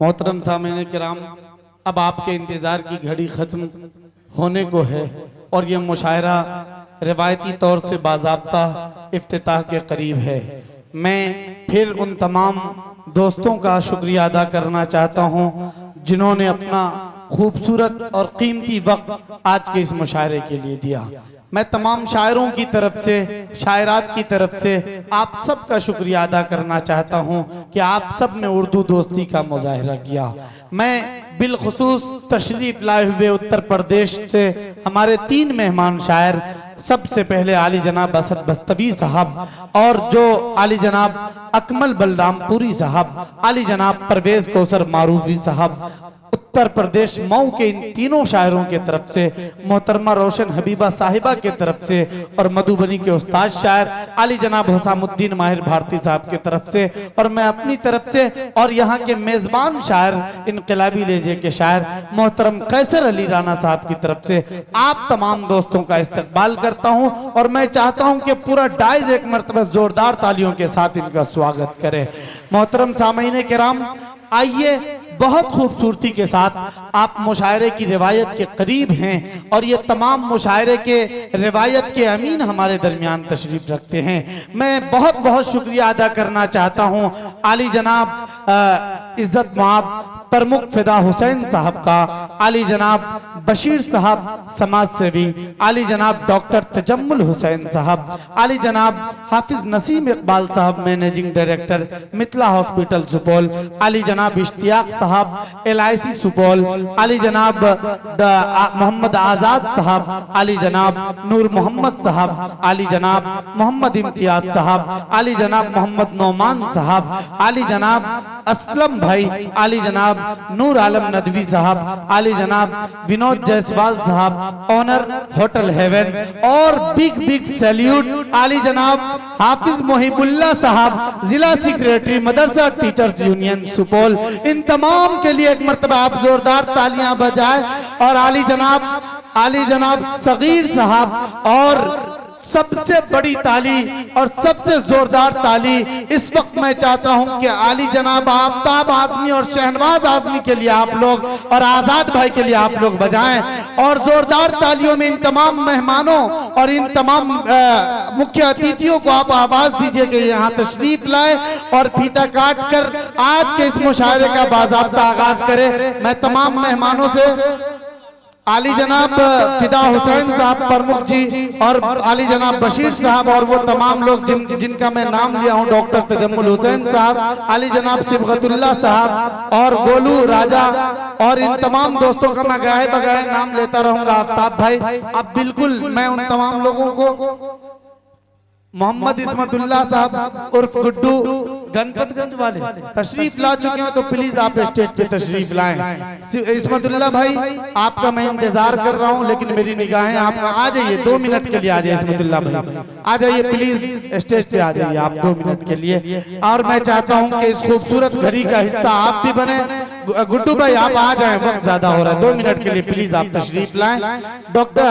मोहतरम सामीन किराम, अब आपके इंतज़ार की घड़ी ख़त्म होने को है और ये मुशायरा रिवायती तौर से बाज़ाब्ता इफ्तिताह के करीब है। मैं फिर उन तमाम दोस्तों का शुक्रिया अदा करना चाहता हूँ जिन्होंने अपना खूबसूरत और कीमती वक्त आज के इस मुशायरे के लिए दिया। मैं तमाम शायरों की तरफ से, शायरात की तरफ से आप सब का शुक्रिया अदा करना चाहता हूं कि आप सब ने उर्दू दोस्ती का मुजाहिरा किया। मैं बिलखुसूस तशरीफ लाए हुए उत्तर प्रदेश से हमारे 3 मेहमान शायर, सबसे पहले आली जनाब असद बस्तवी साहब और जो आली जनाब अकमल बलरामपुरी साहब, आली जनाब परवेज कौसर मारूफी साहब, उत्तर प्रदेश मऊ के इन तीनों शायरों के तरफ से, मोहतरमा रोशन हबीबा साहिबा के तरफ से और मधुबनी के उस्ताद शायर अली जनाब हुसामुद्दीन माहिर भारती साहब के तरफ से और मैं अपनी तरफ से और यहाँ के मेजबान शायर इनकलाबी लहजे के शायर मोहतरम कैसर अली राना साहब की तरफ से आप तमाम दोस्तों का इस्तकबाल करता हूँ और मैं चाहता हूँ कि पूरा डाइज एक मरतबा जोरदार तालियों के साथ इनका स्वागत करे। मोहतरम सामीन किराम, आइए बहुत खूबसूरती के साथ आप मुशायरे की रिवायत के करीब हैं और ये तमाम मुशायरे के रिवायत के अमीन हमारे दरमियान तशरीफ रखते हैं। मैं बहुत बहुत शुक्रिया अदा करना चाहता हूँ आली जनाब इज्जत माब प्रमुख फिदा हुसैन साहब का, आली जनाब बशीर साहब समाज सेवी, आली जनाब डॉक्टर तजम्मुल हुसैन साहब, आली जनाब हाफिज नसीम इकबाल साहब managing director Mithila hospital Supaul, आली जनाब इश्तियाक साहब LIC सुपौल, आली जनाब मोहम्मद आजाद साहब, आली जनाब नूर मोहम्मद साहब, आली जनाब मोहम्मद इम्तियाज साहब, आली जनाब मोहम्मद नौमान साहब, आली जनाब असलम भाई, आली जनाब नूर आलम नदवी साहब, आली जनाब विनोद जायसवाल साहब ओनर होटल हेवन और बिग सैल्यूट आली जनाब हाफिज मोहिबुल्लाह साहब जिला सेक्रेटरी मदरसा टीचर्स यूनियन सुपौल। इन तमाम के लिए एक मर्तबा आप जोरदार तालियां बजाएं और आली जनाब सगीर साहब और सबसे बड़ी ताली और सबसे जोरदार ताली इस वक्त मैं चाहता हूं कि आली जनाब आफ्ताब आजमी और शहनवाज आजमी के लिए आप लोग और आजाद भाई के लिए आप लोग बजाएं और जोरदार तालियों में इन तमाम मेहमानों और इन तमाम मुख्य अतिथियों को आप आवाज दीजिए कि यहाँ तशरीफ लाए और फीता काट कर आज के इस मुशायरे का बाज़ाब्ता आगाज करें। मैं तमाम मेहमानों से आली जनाब फिदा हुसैन साहब प्रमुख जी और आली जनाब बशीर साहब और वो तमाम लोग जिनका मैं नाम लिया हूं, डॉक्टर तजम्मुल हुसैन साहब, आली जनाब सिबगतुल्लाह साहब और गोलू राजा और इन तमाम दोस्तों का मैं गाए बगाए नाम लेता रहूंगा। आफ्ताब भाई, अब बिल्कुल मैं उन तमाम लोगों को, मोहम्मद इस्मतुल्लाह साहब उर्फ गुड्डू गणपतगंज वाले तशरीफ ला चुके हैं तो प्लीज आप स्टेज पे तशरीफ लाएं। इस्मतुल्लाह भाई, आपका मैं इंतजार कर रहा हूं लेकिन मेरी निगाहें आप आ जाइए, 2 मिनट के लिए आ जाइए। इस्मतुल्लाह भाई आ जाइए, प्लीज स्टेज पे आ जाइए आप 2 मिनट के लिए। और मैं चाहता हूं कि इस खूबसूरत घड़ी का हिस्सा आप भी बने। गुड्डू भाई आप आ जाएं, वक्त ज्यादा हो रहा है, 2 मिनट के लिए प्लीज आप तशरीफ लाएं। डॉक्टर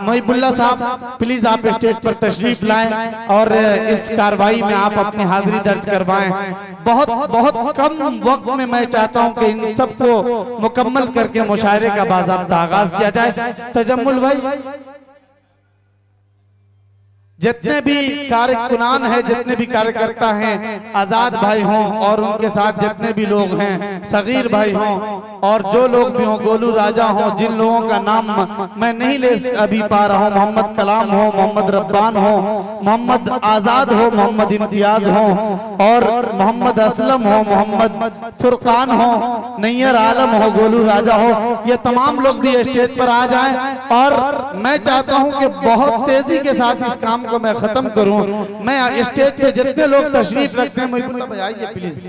मोहिबुल्लाह साहब प्लीज आप स्टेज पर तशरीफ लाएं और इस कार्रवाई में आप अपनी हाजिरी दर्ज करवाएं। बहुत कम वक्त में मैं चाहता हूं कि इन सबको मुकम्मल करके मुशायरे का बाज़ाब्ता आगाज किया जाए। तजम्मुल भाई, जितने भी कारकुनान है, जितने भी कार्यकर्ता हैं, आजाद भाई हों और उनके साथ जितने भी लोग हैं, सगीर भाई हों और जो लोग भी हों, गोलू राजा हों, जिन लोगों का नाम मैं नहीं ले अभी पा रहा हूं, मोहम्मद कलाम हो, मोहम्मद रब्बान हो, मोहम्मद आजाद हो, मोहम्मद इम्तियाज हो और मोहम्मद असलम हो, मोहम्मद फुरकान हो, नैयर आलम हो, गोलू राजा हो, ये तमाम लोग भी स्टेज पर आ जाएं और मैं चाहता हूं कि बहुत तेजी के साथ इस काम को मैं खत्म करूं। मैं स्टेज पे जितने लोग तशरीफ रखते हैं, मोहिबुल्लाह भाई आइए प्लीज,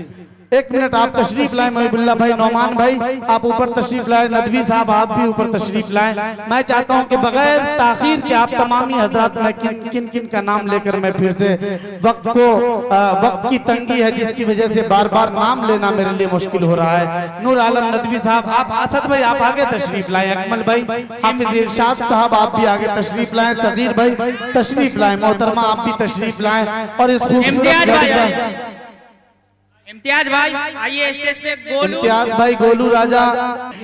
1 मिनट आप तशरीफ लाएं। मोहिबुल्लाह भाई, नौमान भाई आप ऊपर तशरीफ लाएं, नदवी साहब आप भी ऊपर तशरीफ लाएं। मैं चाहता हूं कि बगैर ताखीर के आप तमामी हजरात, मैं किन किन का नाम लेकर मैं फिर से वक्त की तंगी है जिसकी वजह से बार बार नाम लेना मेरे लिए मुश्किल हो रहा है। नूर आलम नदवी साहब, आप असद भाई आप आगे तशरीफ लाएं, अकमल भाई, हाफिज इरशाद साहब आप भी आगे तशरीफ लाएं, सगीर भाई तशरीफ लाएं, मोहतरमा आप भी तशरीफ लाएं और इस इम्तियाज भाई आइए स्टेज पे। गोलू, इम्तियाज भाई, गोलू राजा,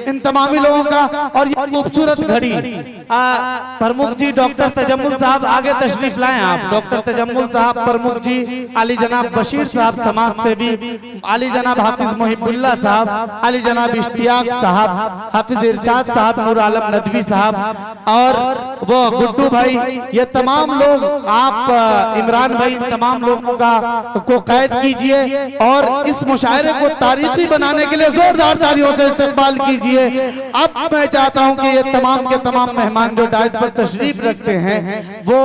इन तमामी लोगों का। और ये खूबसूरत घड़ी प्रमुख जी डॉक्टर तजम्मुल साहब आगे तशरीफ लाएं आप। डॉक्टर तजम्मुल साहब प्रमुख जी, आली जनाब बशीर साहब समाज सेवी, आली जनाब हाफिज मोहिबुल्ला साहब, आली जनाब इश्तियाक साहब, हाफिज इरशाद साहब, नूर आलम नदवी साहब और वो गुड्डू भाई, ये तमाम लोग आप इमरान भाई, तमाम लोगों का को कैद कीजिए और इस मुशायरे को तारीखी बनाने के लिए जोरदार तालियों से इस्तकबाल कीजिए। अब मैं चाहता हूं कि ये तमाम के तमाम मेहमान जो डाइस पर तशरीफ रखते हैं वो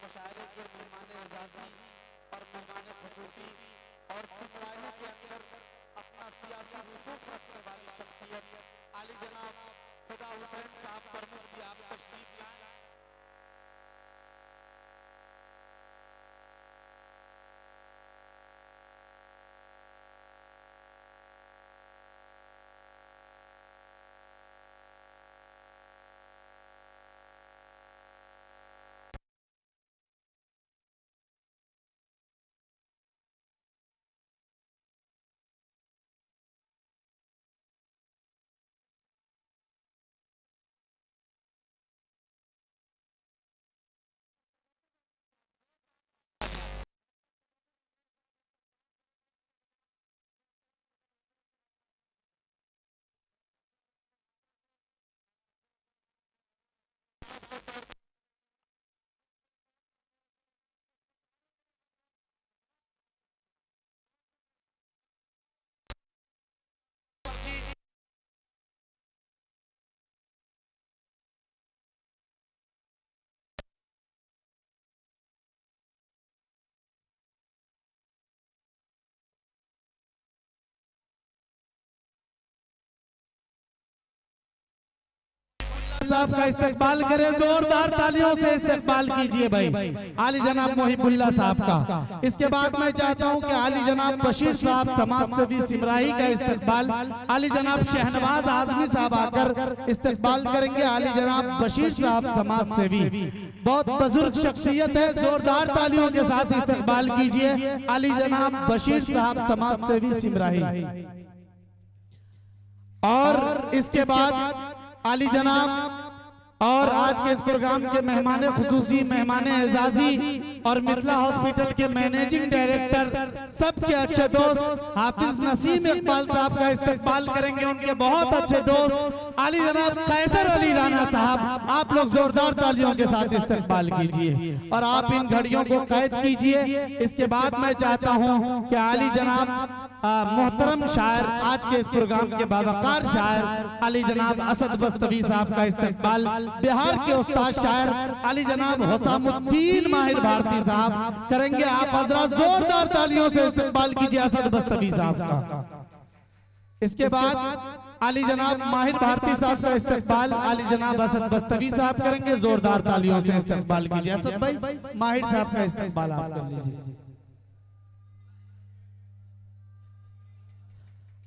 मुशायरे के मेहमान एजाजी और मेहमान खुसूसी और सिमराही के अंदर अपना सियासी रुसूख रखने वाली शख्सियत आली जनाब फिदा हुसैन साहब प्रमुख जी, आप तशरीफ लाएं। साहब का इस्तकबाल करें, जोरदार तालियों से इस्तकबाल कीजिए भाई आली जनाब मोहिबुल्ला साहब का। इसके बाद मैं चाहता हूं कि आली जनाब बशीर साहब समाज सेवी सिमराही का इस्तकबाल आली जनाब शहनवाज आजमी साहब आकर इस्तकबाल करेंगे। आली जनाब बशीर साहब समाज सेवी बहुत बुजुर्ग शख्सियत है, जोरदार तालियों के साथ इस्तकबाल कीजिए आली जनाब बशीर साहब समाज सेवी सिमराही। और इसके बाद आली जनाब और आज के इस प्रोग्राम के मेहमान खुसूसी, मेहमान एजाजी और मिथिला हॉस्पिटल के मैनेजिंग डायरेक्टर, सबके अच्छे दोस्त हाफिज नसीम इकबाल साहब का इस्तकबाल करेंगे। उनके बहुत अच्छे दोस्त आली जनाब कैसर अली राना साहब, आप लोग जोरदार तालियों के साथ इस्तकबाल कीजिए और आप इन घड़ियों को कैद कीजिए। इसके बाद मैं चाहता हूं कि आली जनाब मोहतरम शायर, आज के इस प्रोग्राम के बावकार शायर आली जनाब असद बस्तवी साहब का इस्तकबाल बिहार के उस्ताद शायर आली जनाब हुसामुद्दीन माहिर भारती साहब करेंगे। आप हजरात जोरदार तालियों से इस्तकबाल कीजिए असद बस्तवी साहब का। इसके बाद आली जनाब माहिर भारती साहब का इस्तकबाल आली जनाब असद बस्तवी साहब करेंगे। जोरदार तालियों से इस्तकबाल कीजिए। असद भाई, माहिर साहब का इस्तकबाल आप कर लीजिए।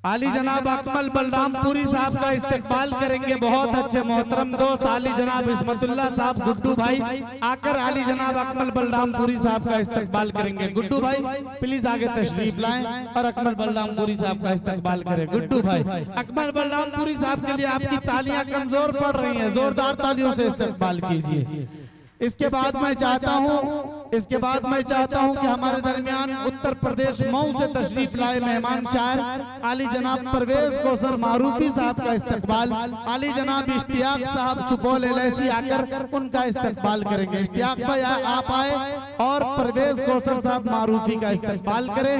आली जनाब अकमल बलरामपुरी साहब का इस्तकबाल करेंगे। बहुत अच्छे मोहतरम दोस्त आली जनाब इस्मतुल्लाह साहब गुड्डू भाई आकर आली जनाब अकमल बलरामपुरी साहब का इस्तकबाल करेंगे। गुड्डू भाई प्लीज आगे तशरीफ लाएं और अकमल बलरामपुरी साहब का इस्तकबाल करें। गुड्डू भाई, अकमल बलरामपुरी साहब के लिए आपकी तालियां कमजोर पड़ रही हैं, जोरदार तालियों से इस्तकबाल कीजिए। इसके बाद मैं चाहता हूं कि हमारे दरमियान उत्तर प्रदेश मऊ से तशरीफ लाए मेहमान शायर आली जनाब परवेज कौसर मारूफी साहब का इस्तकबाल आली जनाब इश्तियाक साहब सुपौल एलआईसी आकर उनका इस्तकबाल करेंगे। इश्तियाक भाई आप आए और परवेज कौसर साहब मारूफी का इस्तकबाल करें।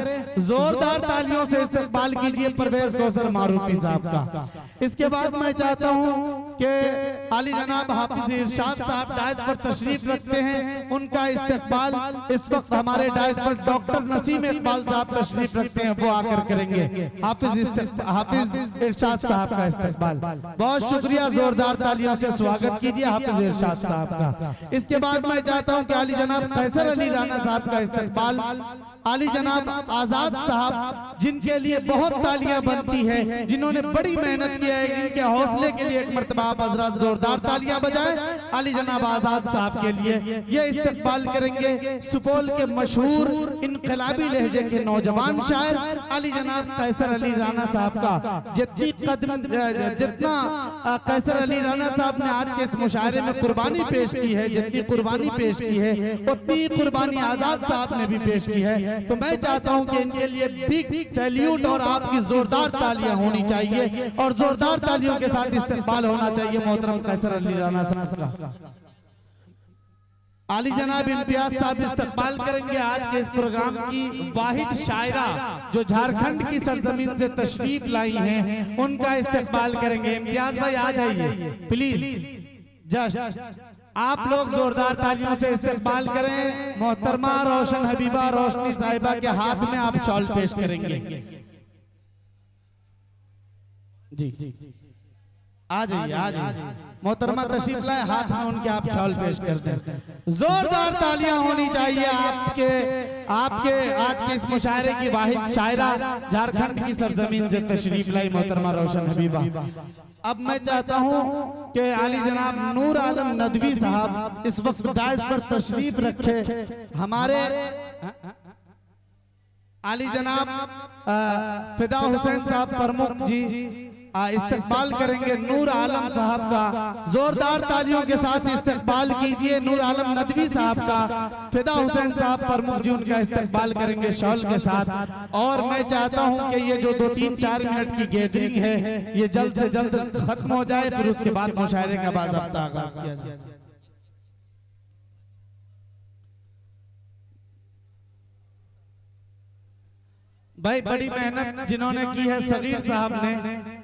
जोरदार तालियों से इस्तकबाल कीजिए परवेज कौसर मारूफी साहब का। इसके बाद मैं चाहता हूं कि आली जनाब हाफिज इरशाद साहब डायस पर तशरीफ तशरीफ रखते हैं उनका इस्तकबाल इस वक्त हमारे डायस पर डॉक्टर नसीम इकबाल साहब तशरीफ रखते हैं, वो आकर करेंगे हाफिज इरशाद साहब का इस्तकबाल। बहुत शुक्रिया, जोरदार तालियों से स्वागत कीजिए हाफिज इरशाद साहब का। इसके बाद मैं चाहता हूं कि आली जनाब कैसर अली राना साहब का इस्तकबाल, आली जनाब आजाद साहब जिनके लिए बहुत तालियां बनती है, जिन्होंने बड़ी मेहनत की है, इनके हौसले के लिए एक मर्तबा आप हजरात जोरदार तालियां बजाएं आली जनाब आजाद साहब के लिए। ये इस्तकबाल करेंगे सुपौल के मशहूर इनकलाबी लहजे के नौजवान शायर आली जनाब कैसर अली राना साहब का। जितना कैसर अली राना साहब ने आज के इस मुशायरे में कुर्बानी पेश की है, जितनी कुर्बानी पेश की है उतनी कुर्बानी आजाद साहब ने भी पेश की है। तो मैं चाहता हूं कि इनके लिए बिग सैल्यूट और आपकी जोरदार तालियां होनी चाहिए और जोरदार तालियों के साथ इस्तकबाल होना चाहिए मोहतरम कैसर अली राना साहब का। आली जनाब इम्तियाज साहब इस्तकबाल करेंगे आज के इस प्रोग्राम की वाहिद शायरा जो झारखंड की सरजमीन से तशरीफ लाई हैं, उनका इस्तकबाल करेंगे। इम्तियाज भाई आ जाइए प्लीज, जस्ट आप लोग जोरदार तालियों से इस्तकबाल करें। मोहतरमा रोशन हबीबा रोशनी साहिबा के हाथ में आप शॉल पेश करेंगे। जी आ जाइए, आ जाइए मोहतरमा तशरीफ लाए, हाथ में उनके आप शॉल पेश कर दें। जोरदार तालियां होनी चाहिए आपके आज के इस मुशायरे की वाहिद शायरा झारखंड की सरजमीन से तशरीफ लाई मोहतरमा रोशन हबीबा। अब मैं चाहता हूं कि आली जनाब नूर आलम नदवी साहब इस वक्त डायस पर तशरीफ रखे। हमारे आली जनाब फिदा हुसैन साहब प्रमुख जी इस्तकबाल करेंगे नूर आलम साहब का। जोरदार तालियों के साथ इस्तकबाल कीजिए नूर आलम नदवी साहब का। फिदा हुसैन साहब प्रमुख जी उनका इस्तकबाल करेंगे शॉल के साथ। और मैं चाहता हूं कि ये जो 2-3-4 मिनट की गैदरिंग है ये जल्द से जल्द खत्म हो जाए, फिर उसके बाद मुशायरे का बाज़ाब्ता आगाज किया जाए। भाई बड़ी मेहनत जिन्होंने की है सगीर साहब ने,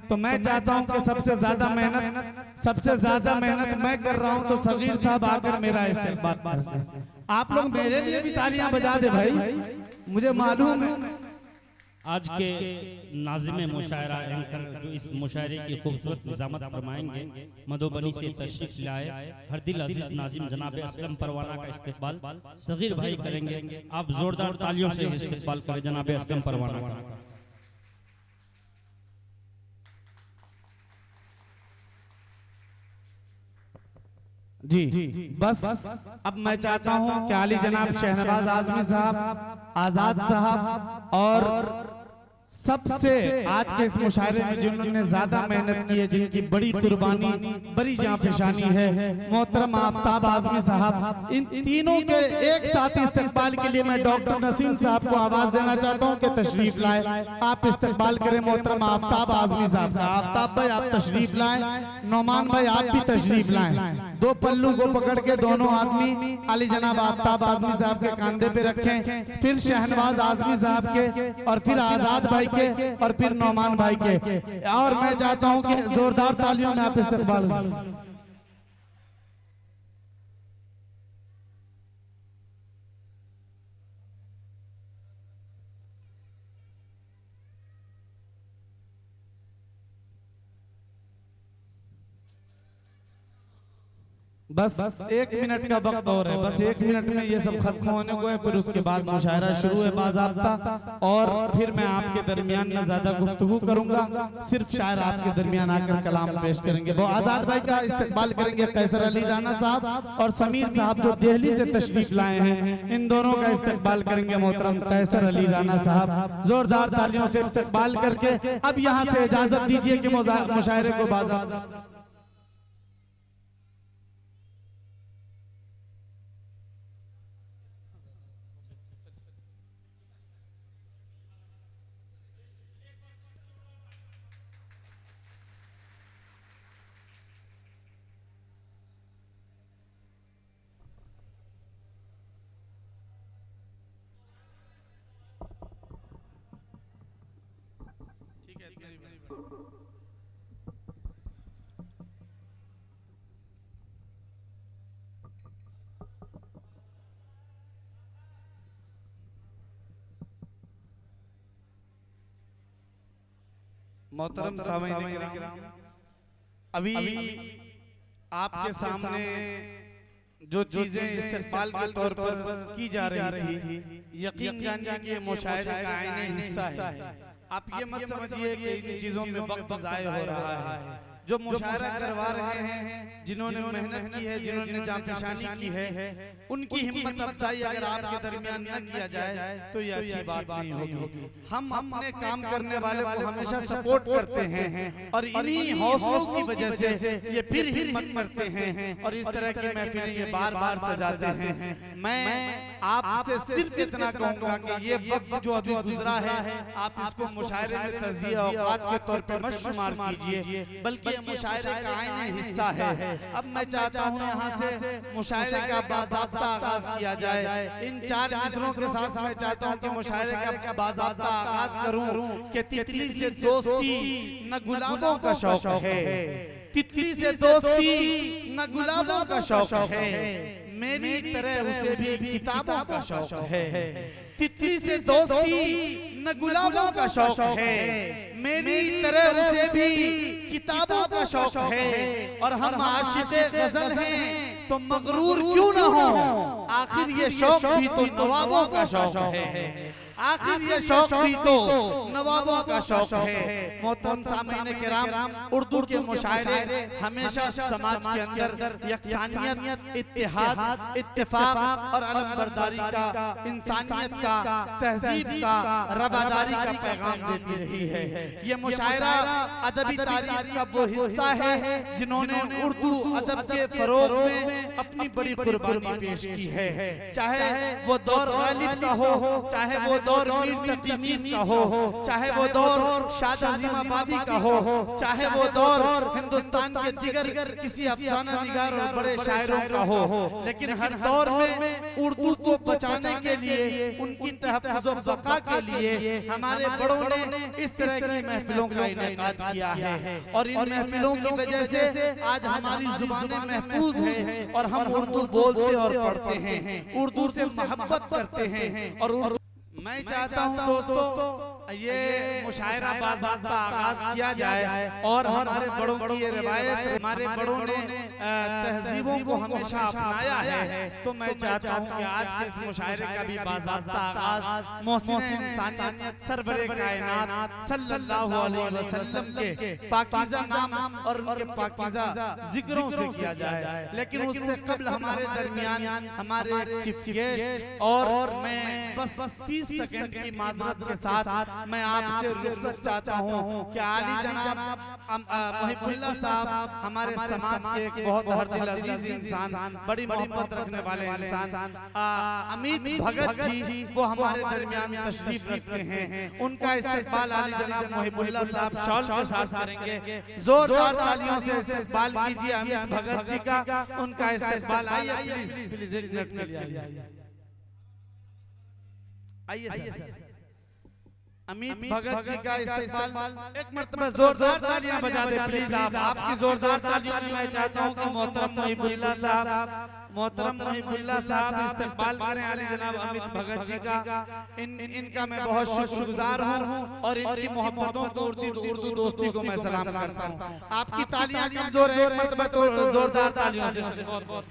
तो मैं चाहता हूं कि सबसे ज्यादा मेहनत मैं कर रहा हूं, तो सगीर साहब आकर मेरा इस्तेमाल करें। आप लोग मेरे लिए भी तालियां बजा दे भाई, मुझे मालूम है आज के नाज़िमे मुशायरा एंकर जो इस मुशायरे की खूबसूरत निज़ामत फरमाएंगे, मधुबनी से तशरीफ लाए हर दिल अजीज नाजिम जनाब असलम परवाना का इस्तकबाल सगीर भाई करेंगे। आप जोरदार तालियों से इस्तकबाल करें जनाब असलम परवाना का। जी बस अब मैं चाहता हूं कि आली जनाब शहनवाज आजमी साहब, आजाद साहब और सबसे आज के इस मुशायरे में जिन्होंने ज्यादा मेहनत की है, जिनकी बड़ी कुर्बानी बड़ी जांफशानी है, मोहतरम आफ्ताब आजमी साहब, इन तीनों के एक साथ इस्तकबाल के लिए मैं डॉक्टर नसीम साहब को आवाज देना चाहता हूं कि तशरीफ लाए। आप इस्तकबाल करें मोहतरम आफ्ताब आजमी साहब का। आफ्ताब भाई आप तशरीफ लाएं, नौमान भाई आप भी तशरीफ लाएं। दो पल्लू को पकड़ के दोनों आदमी आली जनाब आफ्ताब आजमी साहब के कंधे पे रखें, फिर शहनवाज आजमी साहब के, और फिर आजाद भाई के, और फिर नौमान भाई के। और मैं चाहता हूं कि जोरदार तालियों में आप इस्तकबाल। बस 1 मिनट का वक्त और है, बस 1 मिनट में ये सब खत्म होने को है, फिर उसके बाद मुशायरा शुरू है बाज़ाब्ता। और फिर मैं आपके दरमियान में ज्यादा गुफ्तगू करूंगा, सिर्फ शायर आपके दरमियान आकर कलाम पेश करेंगे। वो आजाद भाई का इस्तकबाल करेंगे कैसर अली राना साहब और समीर साहब जो दिल्ली से तशरीफ लाए हैं, इन दोनों का इस्तकबाल करेंगे मोहतरम कैसर अली राना साहब। जोरदार तालियों से इस्तकबाल करके अब यहाँ से इजाजत दीजिए कि मुशायरे को बाज़ाब्ता। मोहतरम सामईन किराम, अभी आपके सामने जो चीजें इस्तेमाल के तौर पर की जा रही थी, यकीन जानिए कि ये मुशायरे का आईने हिस्सा है। आप ये मत समझिए कि इन चीजों में वक्त ज़ाया हो रहा है। जो मुशायरा करवा रहे हैं, जिन्होंने मेहनत की है, जिन्होंने जांफशानी की है, उनकी हिम्मत अफजाई अगर आपके दरमियान न किया जाए तो ये अच्छी बात नहीं होगी। हम अपने काम करने वाले को हमेशा सपोर्ट करते हैं और इन्हीं हौसलों की वजह से ये फिर हिम्मत करते हैं और इस तरह की महफिलें ये बार बार सजाते हैं। मैं आपसे सिर्फ इतना कहूंगा कि ये वक्त जो अभी गुजरा है, आप इसको मुशायरे में तज़िया औकात के तौर पर मत शुमार कीजिए, बल्कि मुशायरे का आईने हिस्सा है। अब मैं चाहता हूँ यहाँ से मुशायरे का बाज़ाब्ता आगाज किया जाए। इन 4 मिसरों के साथ मैं चाहता हूँ कि मुशायरे का बाज़ाब्ता आगाज करूँ कि तितली से दोस्ती न गुलाबों का शौक है, तितली से दोस्ती न गुलाबों का शौक है, मेरी तरह उसे भी किताबों का शौक है। तितली से दोस्ती न गुलाबों का शौक है, मेरी तरह उसे भी किताबों का शौक है। और हम आशिक़े गज़ल हैं तो मगरूर क्यों न हो, आखिर ये शौक भी तो नवाबों का शौक है, आखिर ये शौक भी तो नवाबों का शौक है। मोहतरम सामईन किराम, उर्दू के मुशायरे हमेशा समाज के अंदर यकसानियत, इत्तेहाद, इत्तेफाक और अलमबरदारी का, इंसानियत का, तहजीब का, रवादारी का पैगाम देती रही है। ये मुशायरा अदबी तारीख का वो हिस्सा है जिन्होंने उर्दू अदब के फरोग में अपनी बड़ी कुर्बानी पेश की है। चाहे वो दौर गालिब का हो, चाहे वो दौर मीर तकी मीर का हो, चाहे वो दौर शाद अज़ीमाबादी का हो, चाहे वो दौर हिंदुस्तान के दिगर किसी अफसाना निगार और बड़े शायरों का हो, लेकिन हर दौर में उर्दू को बचाने के लिए, उनकी तहफ़्फ़ुज़ व बक़ा के लिए हमारे बड़ों ने इस तरह की महफिलों का इनेकाद किया है। और इन महफिलों की वजह से आज हमारी जुबानें महफूज है और हम उर्दू बोलते और पढ़ते हैं, उर्दू से मोहब्बत करते हैं। और मैं चाहता हूं दोस्तों ये मुशायरा बाज़ाब्ता आगाज किया जाए और हमारे बड़ों की ये रिवायत, हमारे बड़ों ने तहजीबों को हमेशा अपनाया है, तो मैं चाहता हूं कि आज के इस मुशायरे का भी बाज़ाब्ता आगाज मोहसिन इंसानियत सरवरे कायनात सल्लल्लाहु अलैहि वसल्लम के पाकीज़ा नाम और उनके पाकीज़ा जिक्रों से किया जाए। लेकिन उससे कबल हमारे दरमियान हमारे चीफ गेस्ट और मैं बस 30 सेकंड की माजरत के साथ मैं आपसे रुखसत चाहता हूं कि आली जनाब मुहिबुल्लाह साहब हमारे समाज के एक बहुत हरदिल अजीज इंसान, बड़ी मोहब्बत रखने वाले इंसान अमित भगत जी वो हमारे दरमियान तशरीफ रखते हैं। उनका इस्तकबाल आली जनाब मुहिबुल्लाह साहब शॉल के साथ करेंगे। जोरदार तालियों से इस्तकबाल कीजिए अमित भगत जी का। उनका इस्तकबाल आइए प्लीज, प्लीज एक मिनट के लिए आइए सर। अमित भगत जी का इस्तेमाल एक मर्तबा जोरदार तालियां बजा दे प्लीज। आप आपकी जोरदार तालियों में मैं चाहता हूं कि मोहतरम मुहिबुल्लाह साहब इस्तेमाल करें आली जनाब अमित भगत जी का। इनका मैं बहुत शुक्रगुजार हूं और इनकी मोहब्बतों को, उर्दू दोस्ती को मैं सलाम करता हूं। आपकी तालियां कमजोर है, एक मर्तबा तो जोरदार तालियों से बहुत बहुत